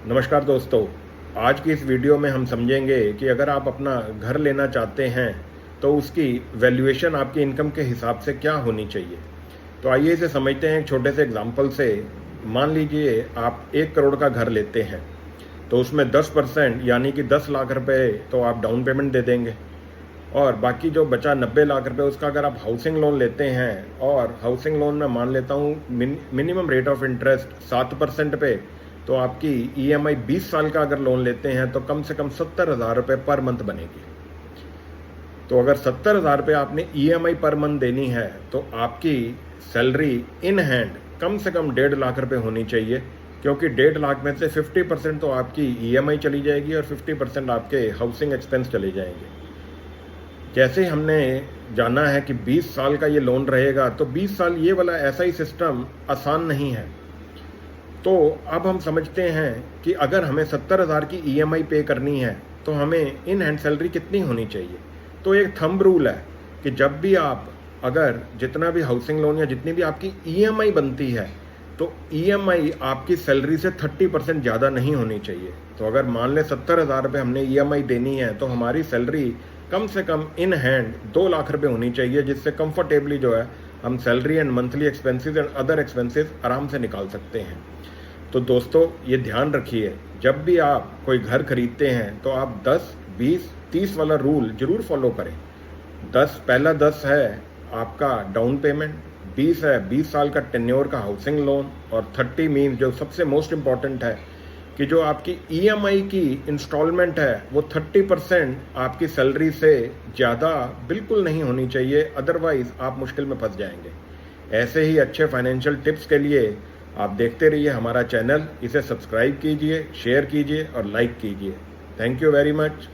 नमस्कार दोस्तों। आज की इस वीडियो में हम समझेंगे कि अगर आप अपना घर लेना चाहते हैं तो उसकी वैल्यूएशन आपकी इनकम के हिसाब से क्या होनी चाहिए। तो आइए इसे समझते हैं एक छोटे से एग्जांपल से। मान लीजिए आप 1 करोड़ का घर लेते हैं तो उसमें 10% यानी कि 10 लाख रुपए तो आप डाउन पेमेंट दे देंगे और बाकी जो बचा 90 लाख रुपए उसका अगर आप हाउसिंग लोन लेते हैं और हाउसिंग लोन में मान लेता हूँ मिनिमम रेट ऑफ इंटरेस्ट 7% पे, तो आपकी ईएमआई 20 साल का अगर लोन लेते हैं तो कम से कम 70,000 रुपये पर मंथ बनेगी। तो अगर 70,000 रुपये आपने ईएमआई पर मंथ देनी है तो आपकी सैलरी इन हैंड कम से कम 1.5 लाख रुपये होनी चाहिए, क्योंकि 1.5 लाख में से 50% तो आपकी ईएमआई चली जाएगी और 50% आपके हाउसिंग एक्सपेंस चले जाएंगे। जैसे हमने जाना है कि 20 साल का ये लोन रहेगा तो 20 साल ये वाला ऐसा ही सिस्टम आसान नहीं है। तो अब हम समझते हैं कि अगर हमें 70,000 की ईएमआई पे करनी है तो हमें इन हैंड सैलरी कितनी होनी चाहिए। तो एक थंब रूल है कि जब भी आप अगर जितना भी हाउसिंग लोन या जितनी भी आपकी ईएमआई बनती है तो ईएमआई आपकी सैलरी से 30% ज़्यादा नहीं होनी चाहिए। तो अगर मान लें 70,000 रुपये हमने ईएमआई देनी है तो हमारी सैलरी कम से कम इन हैंड 2 लाख रुपये होनी चाहिए, जिससे कंफर्टेबली जो है हम salary and monthly expenses and other expenses आराम से निकाल सकते हैं। तो दोस्तों ये ध्यान रखिए, जब भी आप कोई घर खरीदते हैं तो आप 10, 20, 30 वाला रूल जरूर फॉलो करें। पहला 10 है आपका डाउन पेमेंट, 20 है 20 साल का टेन्योर का हाउसिंग लोन और 30 मीन जो सबसे मोस्ट इम्पॉर्टेंट है कि जो आपकी ईएमआई की इंस्टॉलमेंट है वो 30% आपकी सैलरी से ज़्यादा बिल्कुल नहीं होनी चाहिए, अदरवाइज आप मुश्किल में फंस जाएंगे। ऐसे ही अच्छे फाइनेंशियल टिप्स के लिए आप देखते रहिए हमारा चैनल, इसे सब्सक्राइब कीजिए, शेयर कीजिए और लाइक कीजिए। Thank you very much.